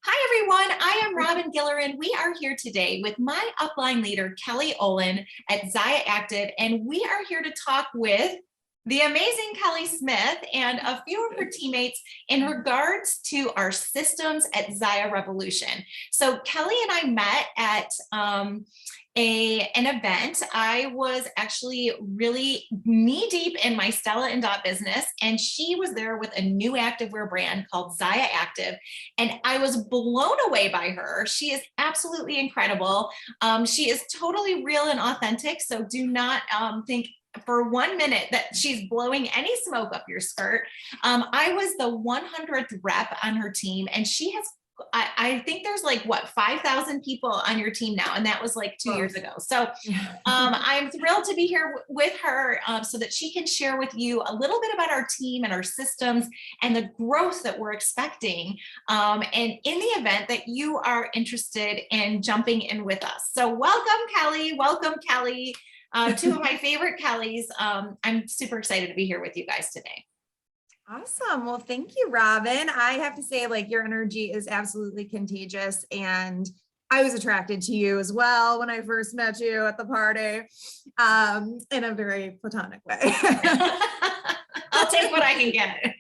Hi, everyone. I am Robyn Gilleran. We are here today with my upline leader, Kelly Olin at Zyia Active, and we are here to talk with the amazing Kelly Smith and a few of her teammates in regards to our systems at Zyia Revolution. So Kelly and I met at an event. I was actually really knee deep in my Stella and Dot business, and she was there with a new activewear brand called Zyia Active, and I was blown away by her. She is absolutely incredible. She is totally real and authentic, so do not think for 1 minute that she's blowing any smoke up your skirt. I was the 100th rep on her team, and she has I think there's like what 5,000 people on your team now, and that was like 2 years ago. So I'm thrilled to be here with her so that she can share with you a little bit about our team and our systems and the growth that we're expecting, and in the event that you are interested in jumping in with us. So welcome, Kelly. Two of my favorite Kellys. I'm super excited to be here with you guys today. Awesome. Well, thank you, Robyn. I have to say, like, your energy is absolutely contagious, and I was attracted to you as well when I first met you at the party, in a very platonic way. I'll take what I can get.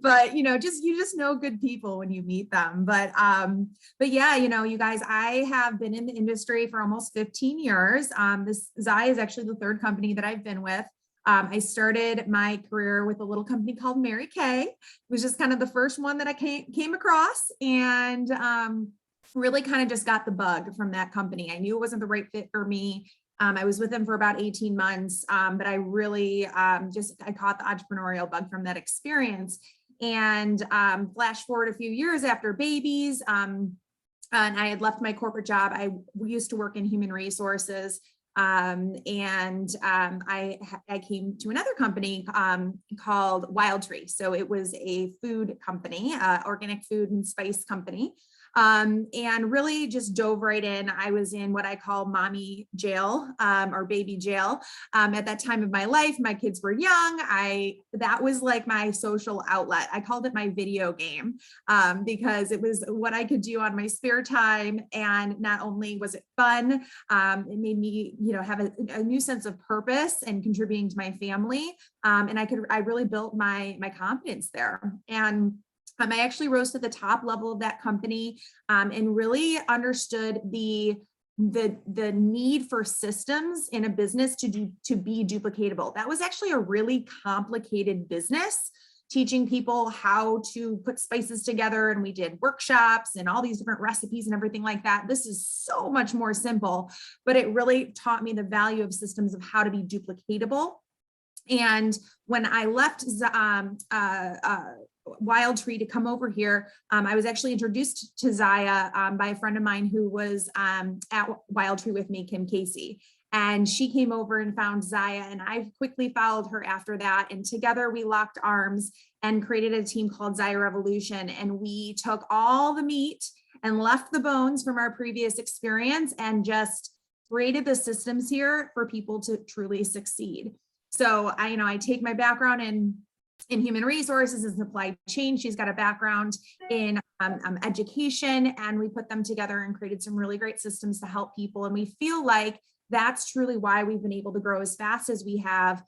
But you just know good people when you meet them. But yeah, you guys, I have been in the industry for almost 15 years. This Zyia is actually the third company that I've been with. I started my career with a little company called Mary Kay. It was just kind of the first one that I came across, and really kind of just got the bug from that company. I knew it wasn't the right fit for me. I was with them for about 18 months, but I really I caught the entrepreneurial bug from that experience. And flash forward a few years after babies, and I had left my corporate job. I used to work in human resources. I came to another company called Wild Tree. So it was a food company, organic food and spice company, and really just dove right in. I was in what I call mommy jail, or baby jail. At that time of my life, my kids were young. That was like my social outlet. I called it my video game, because it was what I could do on my spare time. And not only was it fun, it made me, have a new sense of purpose and contributing to my family. And I really built my confidence there. And I actually rose to the top level of that company, and really understood the need for systems in a business to be duplicatable. That was actually a really complicated business, teaching people how to put spices together. And we did workshops and all these different recipes and everything like that. This is so much more simple, but it really taught me the value of systems, of how to be duplicatable. And when I left Wild Tree to come over here, I was actually introduced to Zyia by a friend of mine who was at Wild Tree with me, Kim Casey. And she came over and found Zyia, and I quickly followed her after that. And together we locked arms and created a team called Zyia Revolution. And we took all the meat and left the bones from our previous experience and just created the systems here for people to truly succeed. So I take my background in human resources and supply chain. She's got a background in education, and we put them together and created some really great systems to help people. And we feel like that's truly why we've been able to grow as fast as we have.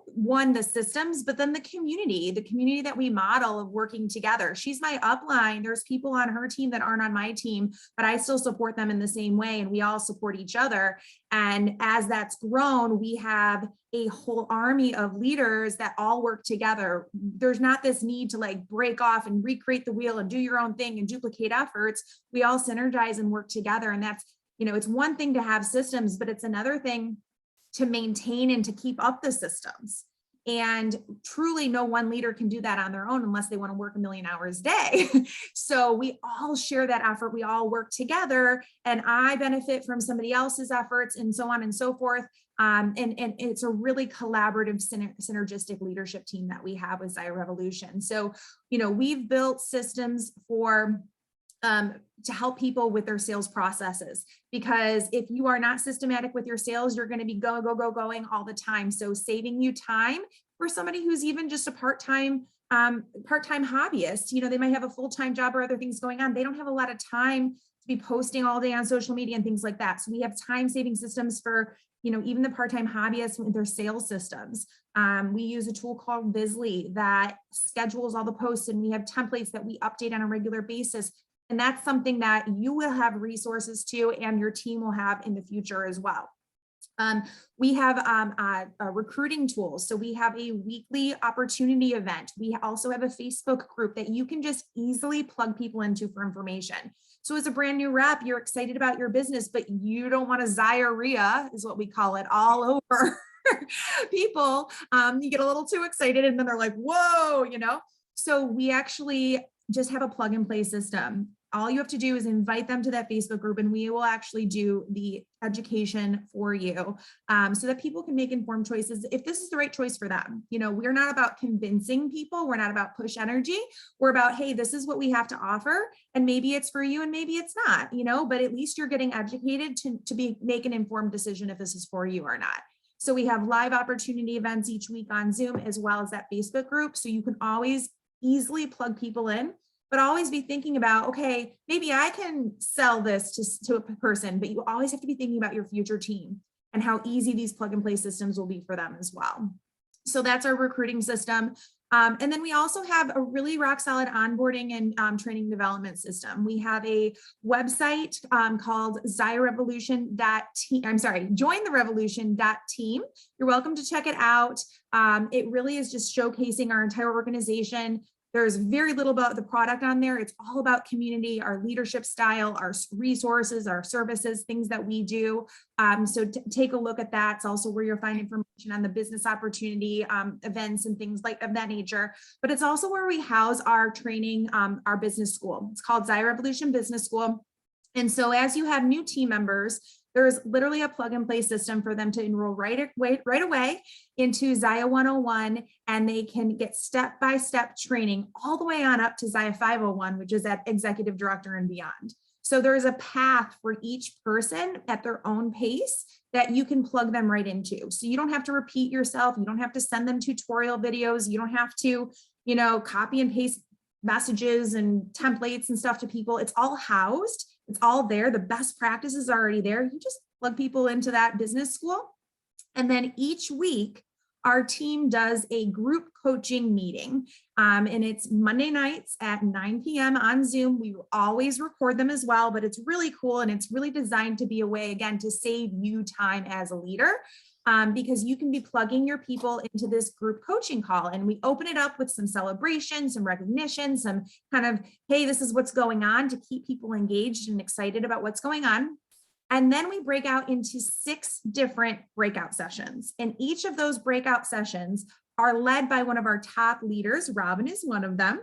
One, the systems, but then the community that we model of working together. She's my upline. There's people on her team that aren't on my team, but I still support them in the same way, and we all support each other. And as that's grown, we have a whole army of leaders that all work together. There's not this need to like break off and recreate the wheel and do your own thing and duplicate efforts. We all synergize and work together. And that's, it's one thing to have systems, but it's another thing to maintain and to keep up the systems. And truly no one leader can do that on their own unless they want to work 1 million hours a day. So we all share that effort. We all work together, and I benefit from somebody else's efforts, and so on and so forth. And it's a really collaborative, synergistic leadership team that we have with Zyia Revolution. So, we've built systems for to help people with their sales processes, because if you are not systematic with your sales, you're going to be going all the time. So saving you time or somebody who's even just a part-time hobbyist. They might have a full-time job or other things going on. They don't have a lot of time to be posting all day on social media and things like that. So we have time-saving systems for, even the part-time hobbyists with their sales systems. We use a tool called Bizly that schedules all the posts, and we have templates that we update on a regular basis. And that's something that you will have resources to, and your team will have in the future as well. We have recruiting tools. So we have a weekly opportunity event. We also have a Facebook group that you can just easily plug people into for information. So as a brand new rep, you're excited about your business, but you don't want to Zyia, is what we call it, all over people. You get a little too excited and then they're like, whoa, So we actually just have a plug and play system. All you have to do is invite them to that Facebook group, and we will actually do the education for you, so that people can make informed choices if this is the right choice for them. We're not about convincing people. We're not about push energy. We're about, hey, this is what we have to offer, and maybe it's for you and maybe it's not, but at least you're getting educated to make an informed decision if this is for you or not. So we have live opportunity events each week on Zoom, as well as that Facebook group. So you can always easily plug people in, but always be thinking about, okay, maybe I can sell this to a person, but you always have to be thinking about your future team and how easy these plug and play systems will be for them as well. So that's our recruiting system. And then we also have a really rock solid onboarding and training development system. We have a website called jointherevolution.team. You're welcome to check it out. It really is just showcasing our entire organization. There's very little about the product on there. It's all about community, our leadership style, our resources, our services, things that we do. So take a look at that. It's also where you'll find information on the business opportunity events and things like of that nature. But it's also where we house our training, our business school. It's called Zyia Revolution Business School. And so as you have new team members, there's literally a plug and play system for them to enroll right away into Zyia 101, and they can get step-by-step training all the way on up to Zyia 501, which is at executive director and beyond. So there's a path for each person at their own pace that you can plug them right into. So you don't have to repeat yourself. You don't have to send them tutorial videos. You don't have to, copy and paste messages and templates and stuff to people. It's all housed. It's all there. The best practices are already there. You just plug people into that business school. And then each week, our team does a group coaching meeting. And it's Monday nights at 9 p.m. on Zoom. We will always record them as well, but it's really cool. And it's really designed to be a way, again, to save you time as a leader. Because you can be plugging your people into this group coaching call, and we open it up with some celebration, some recognition, some kind of, hey, this is what's going on, to keep people engaged and excited about what's going on. And then we break out into 6 different breakout sessions. And each of those breakout sessions are led by one of our top leaders. Robyn is one of them.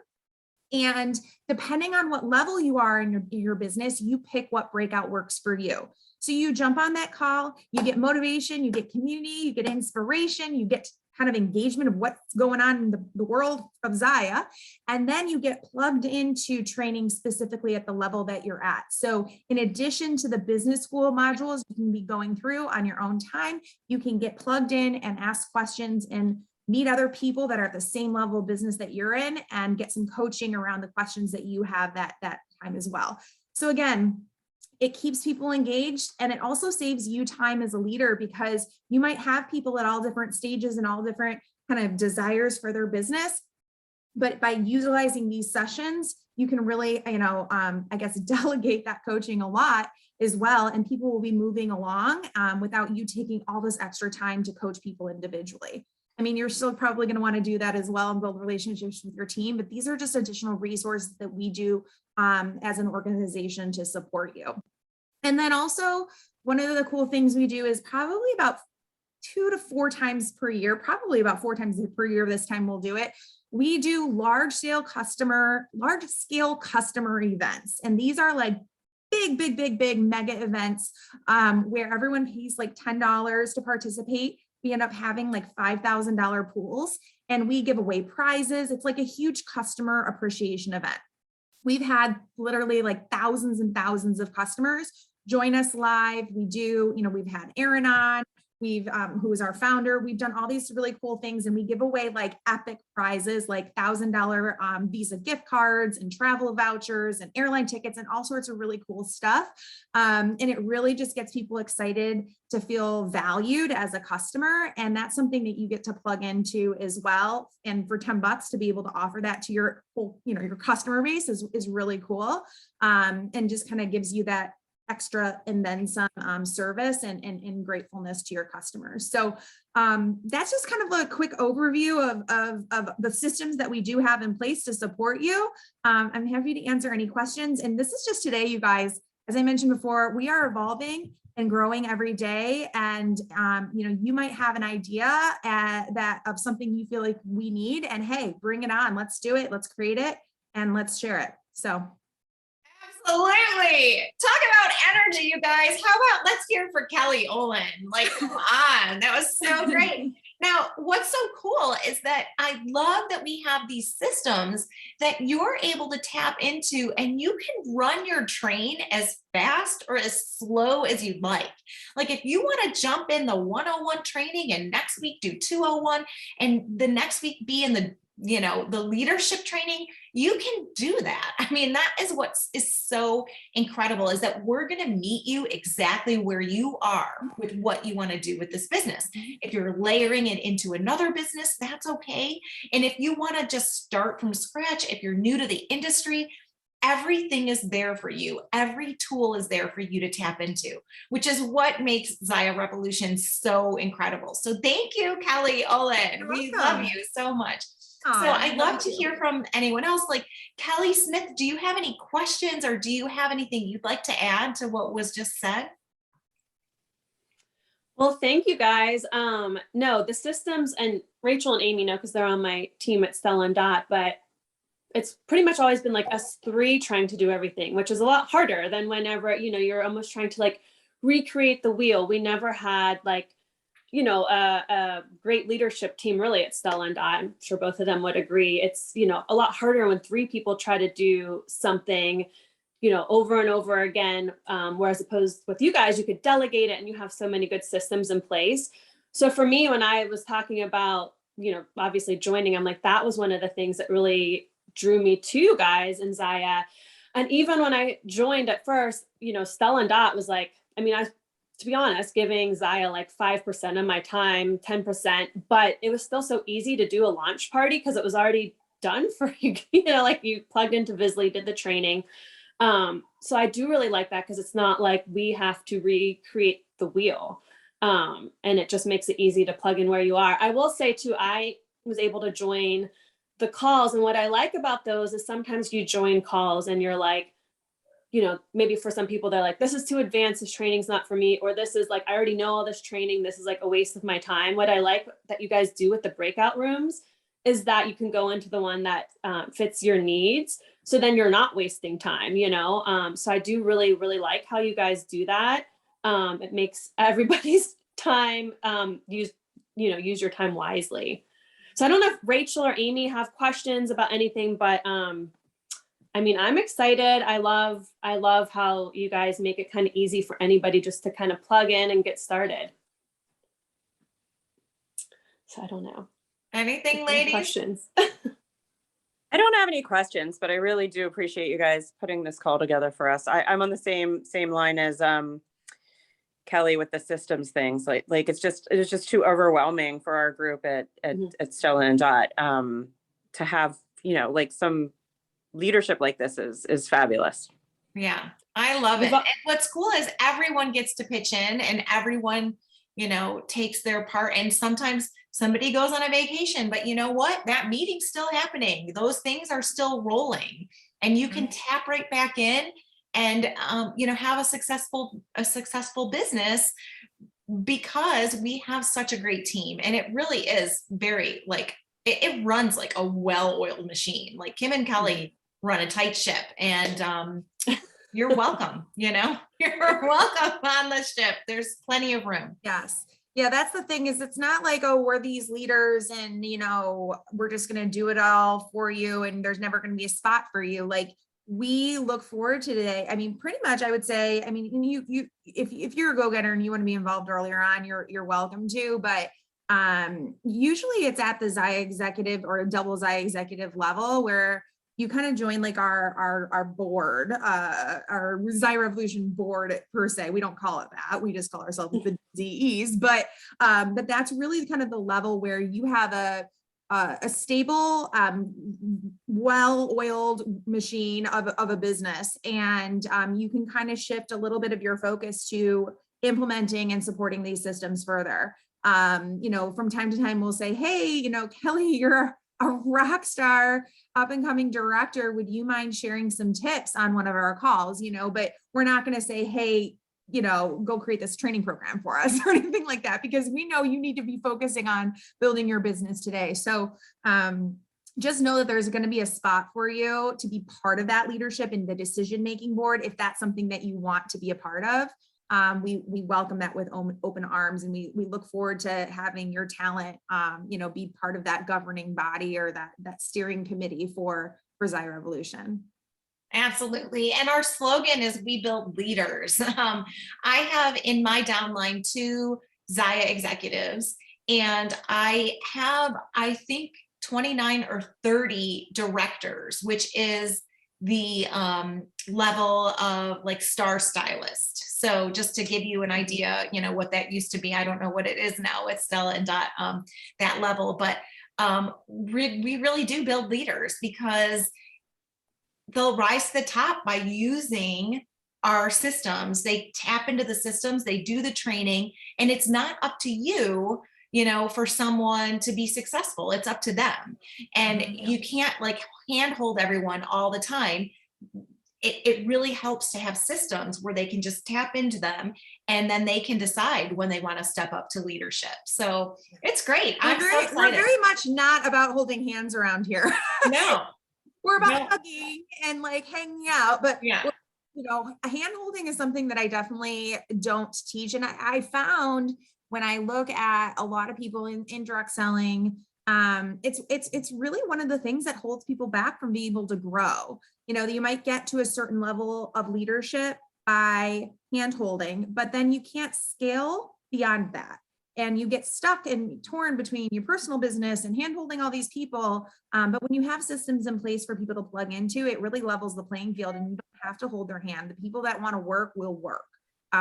And depending on what level you are in your business, you pick what breakout works for you. So you jump on that call, you get motivation, you get community, you get inspiration, you get kind of engagement of what's going on in the world of Zyia. And then you get plugged into training specifically at the level that you're at. So in addition to the business school modules you can be going through on your own time, you can get plugged in and ask questions and meet other people that are at the same level of business that you're in, and get some coaching around the questions that you have that time as well. So again, it keeps people engaged, and it also saves you time as a leader, because you might have people at all different stages and all different kind of desires for their business. But by utilizing these sessions, you can really, I guess, delegate that coaching a lot as well. And people will be moving along without you taking all this extra time to coach people individually. I mean, you're still probably going to want to do that as well and build relationships with your team, but these are just additional resources that we do as an organization to support you. And then also, one of the cool things we do is probably about 2 to 4 times per year, probably about 4 times per year this time we'll do it. We do large scale customer events. And these are like big mega events where everyone pays like $10 to participate. We end up having like $5,000 pools, and we give away prizes. It's like a huge customer appreciation event. We've had literally like thousands and thousands of customers join us live. We've had Aaron on. who is our founder. We've done all these really cool things, and we give away like epic prizes, like $1,000 Visa gift cards and travel vouchers and airline tickets and all sorts of really cool stuff. And it really just gets people excited to feel valued as a customer. And that's something that you get to plug into as well. And for $10 to be able to offer that to your whole, your customer base is really cool. And just kind of gives you that extra and then some service and gratefulness to your customers. So that's just kind of a quick overview of the systems that we do have in place to support you. I'm happy to answer any questions. And this is just today, you guys. As I mentioned before, we are evolving and growing every day. And you might have an idea of something you feel like we need, and hey, bring it on. Let's do it. Let's create it and let's share it. So. Absolutely. Talk about energy, you guys. How about let's hear for Kelly Olin? Like, come on. That was so great. Now, what's so cool is that I love that we have these systems that you're able to tap into, and you can run your train as fast or as slow as you'd like. Like if you want to jump in the 101 training and next week do 201 and the next week be in the the leadership training, you can do that. I mean, that is what is so incredible, is that we're going to meet you exactly where you are with what you want to do with this business. If you're layering it into another business, that's okay. And if you want to just start from scratch, if you're new to the industry, everything is there for you. Every tool is there for you to tap into, which is what makes Zyia Revolution so incredible. So thank you, Kelly Olin. We love you so much. So I'd love to hear from anyone else. Like Kelly Smith, do you have any questions, or do you have anything you'd like to add to what was just said? Well, thank you guys. No, the systems, and Rachel and Amy know because they're on my team at Stella and Dot, but it's pretty much always been like us three trying to do everything, which is a lot harder than whenever, you're almost trying to like recreate the wheel. We never had like, a great leadership team really at Stella and Dot. I'm sure both of them would agree. It's, a lot harder when three people try to do something, over and over again. Whereas opposed with you guys, you could delegate it and you have so many good systems in place. So for me, when I was talking about, obviously joining, I'm like, that was one of the things that really drew me to you guys and Zyia. And even when I joined at first, Stella and Dot was like, to be honest, giving Zyia like 5% of my time, 10%, but it was still so easy to do a launch party because it was already done for you, like you plugged into Visly, did the training. So I do really like that because it's not like we have to recreate the wheel. And it just makes it easy to plug in where you are. I will say too, I was able to join the calls. And what I like about those is sometimes you join calls and you're like, maybe for some people, they're like, this is too advanced. This training's not for me. Or this is like, I already know all this training. This is like a waste of my time. What I like that you guys do with the breakout rooms is that you can go into the one that fits your needs. So then you're not wasting time, So I do really, really like how you guys do that. It makes everybody's time, use your time wisely. So I don't know if Rachel or Amy have questions about anything, but I'm excited. I love how you guys make it kind of easy for anybody just to kind of plug in and get started. So I don't know. Anything, ladies? Questions? I don't have any questions, but I really do appreciate you guys putting this call together for us. I'm on the same line as Kelly with the systems things. Like it's just too overwhelming for our group at Stella and Dot to have like some leadership like this is fabulous. Yeah, I love it. And what's cool is everyone gets to pitch in, and everyone takes their part. And sometimes somebody goes on a vacation, but you know what? That meeting's still happening. Those things are still rolling, and you can tap right back in and have a successful business because we have such a great team. And it really is very it runs like a well-oiled machine. Like Kim and Kelly run a tight ship, and you're welcome. You're welcome on the ship. There's plenty of room. Yes. Yeah, that's the thing, is it's not like, oh, we're these leaders and, we're just going to do it all for you and there's never going to be a spot for you. Like, we look forward to today. I mean, pretty much I would say, I mean, if you're a go-getter and you want to be involved earlier on, you're welcome to, but usually it's at the Zyia executive or a double Zyia executive level where you kind of join like our board, our Zyia Revolution board per se. We don't call it that. We just call ourselves the ZEs, but that's really kind of the level where you have a stable, well-oiled machine of a business. And you can kind of shift a little bit of your focus to implementing and supporting these systems further. You know, from time to time, we'll say, hey, you know, Kelly, you're a rock star up and coming director. Would you mind sharing some tips on one of our calls? You know, but we're not going to say, hey, you know, go create this training program for us or anything like that, because we know you need to be focusing on building your business today. So just know that there's going to be a spot for you to be part of that leadership in the decision-making board. If that's something that you want to be a part of, we welcome that with open arms, and we look forward to having your talent, you know, be part of that governing body or that steering committee for Zyia Revolution. Absolutely. And our slogan is we build leaders. I have in my downline 2 Zyia executives, and I have, I think, 29 or 30 directors, which is the level of like star stylist. So just to give you an idea, you know, what that used to be, I don't know what it is now at Stella and Dot, that level, but we really do build leaders because they'll rise to the top by using our systems. They tap into the systems, they do the training, and it's not up to you, you know, for someone to be successful. It's up to them. And you can't like handhold everyone all the time. It really helps to have systems where they can just tap into them, and then they can decide when they want to step up to leadership. So it's great. We're very much not about holding hands around here. No. We're about hugging and like hanging out, but yeah, you know, hand holding is something that I definitely don't teach. And I found when I look at a lot of people in direct selling, it's really one of the things that holds people back from being able to grow. You know, you might get to a certain level of leadership by hand holding, but then you can't scale beyond that. And you get stuck and torn between your personal business and handholding all these people. But when you have systems in place for people to plug into, it really levels the playing field, and you don't have to hold their hand. The people that want to work will work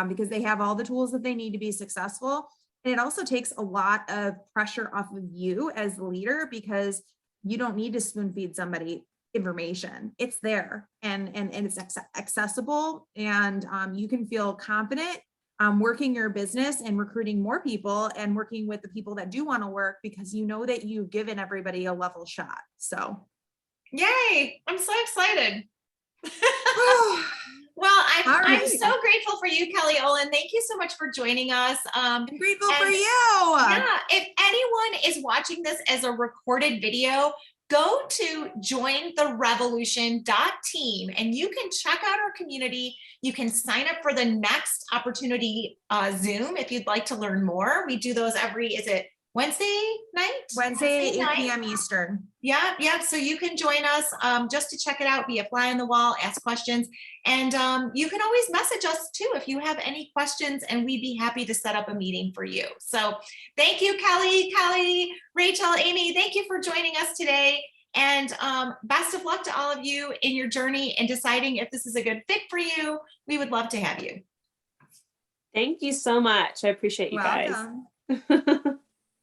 because they have all the tools that they need to be successful. And it also takes a lot of pressure off of you as the leader, because you don't need to spoon feed somebody information. It's there and it's accessible, and you can feel confident working your business and recruiting more people and working with the people that do want to work, because you know that you've given everybody a level shot. So yay, I'm so excited. Well, I'm so grateful for you, Kelly Olin. Thank you so much for joining us. I'm grateful for you. Yeah, if anyone is watching this as a recorded video, go to jointherevolution.team and you can check out our community. You can sign up for the next opportunity Zoom if you'd like to learn more. We do those is it Wednesday night? Wednesday 8 p.m. Eastern. Yeah. So you can join us just to check it out, be a fly on the wall, ask questions. And you can always message us too if you have any questions, and we'd be happy to set up a meeting for you. So thank you, Kelly, Rachel, Amy, thank you for joining us today. And best of luck to all of you in your journey and deciding if this is a good fit for you. We would love to have you. Thank you so much. I appreciate you guys.